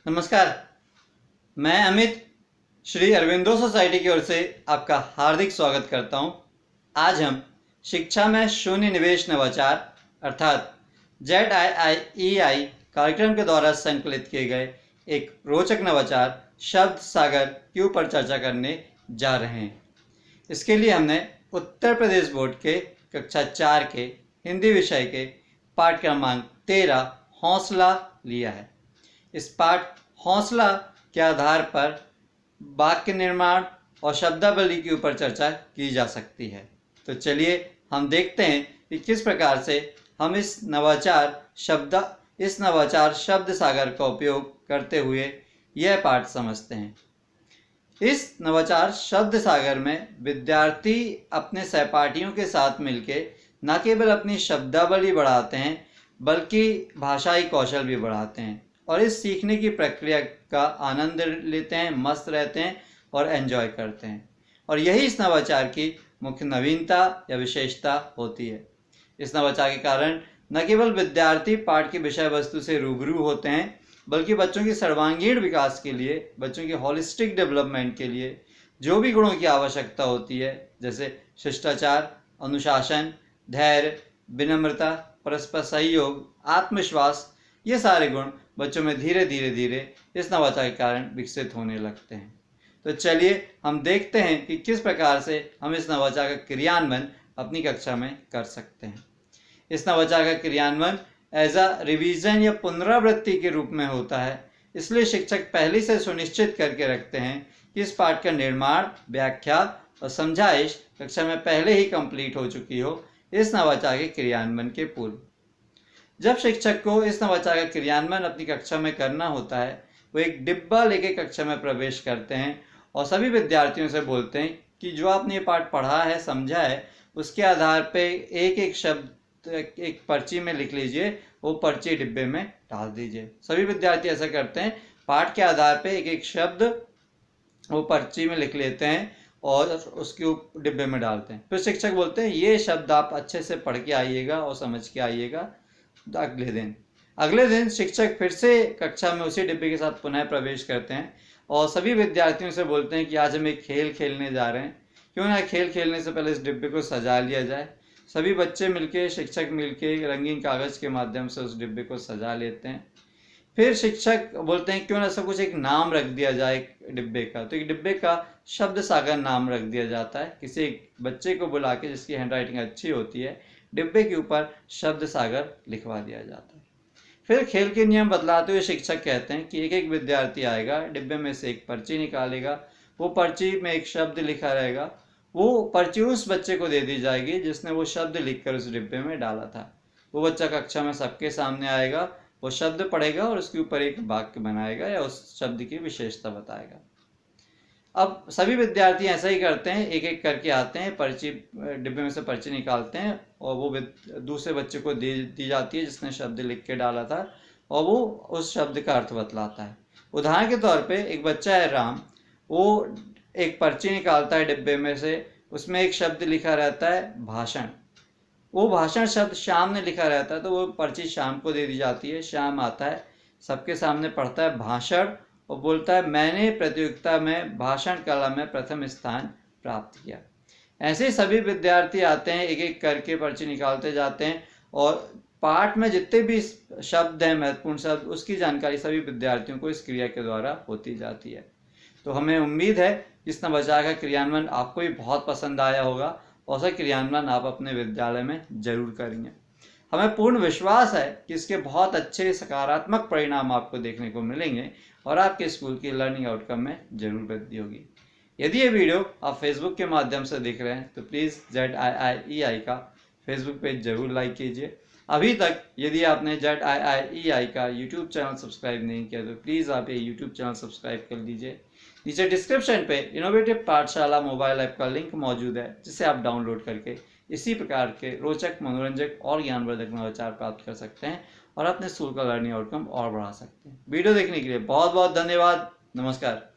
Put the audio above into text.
नमस्कार। मैं अमित श्री अरविंदो सोसाइटी की ओर से आपका हार्दिक स्वागत करता हूं। आज हम शिक्षा में शून्य निवेश नवाचार अर्थात ZIIEI कार्यक्रम के द्वारा संकलित किए गए एक रोचक नवाचार शब्द सागर के ऊपर चर्चा करने जा रहे हैं। इसके लिए हमने उत्तर प्रदेश बोर्ड के कक्षा 4 के हिंदी विषय के पाठ क्रमांक 13 हौसला लिया है। इस पाठ हौसला के आधार पर वाक्य निर्माण और शब्दावली के ऊपर चर्चा की जा सकती है। तो चलिए हम देखते हैं कि किस प्रकार से हम इस नवाचार शब्द सागर का उपयोग करते हुए यह पाठ समझते हैं। इस नवाचार शब्द सागर में विद्यार्थी अपने सहपाठियों के साथ मिलकर न केवल अपनी शब्दावली बढ़ाते हैं बल्कि भाषाई कौशल भी बढ़ाते हैं और इस सीखने की प्रक्रिया का आनंद लेते हैं, मस्त रहते हैं और एंजॉय करते हैं। और यही इस नवाचार की मुख्य नवीनता या विशेषता होती है। इस नवाचार के कारण न केवल विद्यार्थी पाठ की विषय वस्तु से रूबरू होते हैं बल्कि बच्चों की सर्वांगीण विकास के लिए, बच्चों की होलिस्टिक डेवलपमेंट के लिए जो भी गुणों की आवश्यकता होती है, जैसे शिष्टाचार, अनुशासन, धैर्य, विनम्रता, परस्पर सहयोग, आत्मविश्वास, ये सारे गुण बच्चों में धीरे धीरे इस नवाचार के कारण विकसित होने लगते हैं। तो चलिए हम देखते हैं कि किस प्रकार से हम इस नवाचार का क्रियान्वयन अपनी कक्षा में कर सकते हैं। इस नवाचार का क्रियान्वयन एज अ रिवीजन या पुनरावृत्ति के रूप में होता है। इसलिए शिक्षक पहले से सुनिश्चित करके रखते हैं कि इस पाठ का निर्माण, व्याख्या और समझाइश कक्षा में पहले ही कंप्लीट हो चुकी हो, इस नवाचार के क्रियान्वयन के पूर्व। जब शिक्षक को इस नवाचार का क्रियान्वयन अपनी कक्षा में करना होता है, वो एक डिब्बा लेके कक्षा में प्रवेश करते हैं और सभी विद्यार्थियों से बोलते हैं कि जो आपने ये पाठ पढ़ा है, समझा है, उसके आधार पे एक एक शब्द एक पर्ची में लिख लीजिए, वो पर्ची डिब्बे में डाल दीजिए। सभी विद्यार्थी ऐसा करते हैं, पाठ के आधार पे एक एक शब्द वो पर्ची में लिख लेते हैं और उसके डिब्बे में डालते हैं। फिर शिक्षक बोलते हैं ये शब्द आप अच्छे से पढ़ के आइएगा और समझ के आइएगा। अगले दिन शिक्षक फिर से कक्षा में उसी डिब्बे के साथ पुनः प्रवेश करते हैं और सभी विद्यार्थियों से बोलते हैं कि आज हम एक खेल खेलने जा रहे हैं, क्यों ना खेल खेलने से पहले इस डिब्बे को सजा लिया जाए। सभी बच्चे मिलके, शिक्षक मिलके रंगीन कागज के माध्यम से उस डिब्बे को सजा लेते हैं। फिर शिक्षक बोलते हैं क्यों ना सब कुछ एक नाम रख दिया जाए डिब्बे का। तो एक डिब्बे का शब्द सागर नाम रख दिया जाता है। किसी बच्चे को बुला के जिसकी हैंडराइटिंग अच्छी होती है, डिब्बे के ऊपर शब्द सागर लिखवा दिया जाता है। फिर खेल के नियम बदलाते हुए शिक्षक कहते हैं कि एक एक विद्यार्थी आएगा, डिब्बे में से एक पर्ची निकालेगा, वो पर्ची में एक शब्द लिखा रहेगा, वो पर्ची उस बच्चे को दे दी जाएगी जिसने वो शब्द लिखकर उस डिब्बे में डाला था। वो बच्चा कक्षा में सबके सामने आएगा, वो शब्द पढ़ेगा और उसके ऊपर एक वाक्य बनाएगा या उस शब्द की विशेषता बताएगा। अब सभी विद्यार्थी ऐसा ही करते हैं, एक एक करके आते हैं, पर्ची डिब्बे में से पर्ची निकालते हैं और वो दूसरे बच्चे को दी जाती है जिसने शब्द लिख के डाला था और वो उस शब्द का अर्थ बतलाता है। उदाहरण के तौर पे एक बच्चा है राम, वो एक पर्ची निकालता है डिब्बे में से, उसमें एक शब्द लिखा रहता है भाषण। वो भाषण शब्द श्याम ने लिखा रहता है तो वो पर्ची श्याम को दे दी जाती है। श्याम आता है, सबके सामने पढ़ता है भाषण और बोलता है मैंने प्रतियोगिता में भाषण कला में प्रथम स्थान प्राप्त किया। ऐसे ही सभी विद्यार्थी आते हैं, एक एक करके पर्ची निकालते जाते हैं और पाठ में जितने भी शब्द हैं, महत्वपूर्ण शब्द, उसकी जानकारी सभी विद्यार्थियों को इस क्रिया के द्वारा होती जाती है। तो हमें उम्मीद है इस नवाचार का क्रियान्वयन आपको भी बहुत पसंद आया होगा और उसका क्रियान्वयन आप अपने विद्यालय में जरूर करेंगे। हमें पूर्ण विश्वास है कि इसके बहुत अच्छे सकारात्मक परिणाम आपको देखने को मिलेंगे और आपके स्कूल की लर्निंग आउटकम में जरूर वृद्धि होगी। यदि ये वीडियो आप फेसबुक के माध्यम से देख रहे हैं तो प्लीज़ ZIIEI का फेसबुक पेज जरूर लाइक कीजिए। अभी तक यदि आपने ZIIEI का यूट्यूब चैनल सब्सक्राइब नहीं किया तो प्लीज़ आप ये यूट्यूब चैनल सब्सक्राइब कर लीजिए। नीचे डिस्क्रिप्शन पे इनोवेटिव पाठशाला मोबाइल ऐप का लिंक मौजूद है जिसे आप डाउनलोड करके इसी प्रकार के रोचक, मनोरंजक और ज्ञानवर्धक नवाचार प्राप्त कर सकते हैं और अपने स्कूल का लर्निंग आउटकम और बढ़ा सकते हैं। वीडियो देखने के लिए बहुत बहुत धन्यवाद। नमस्कार।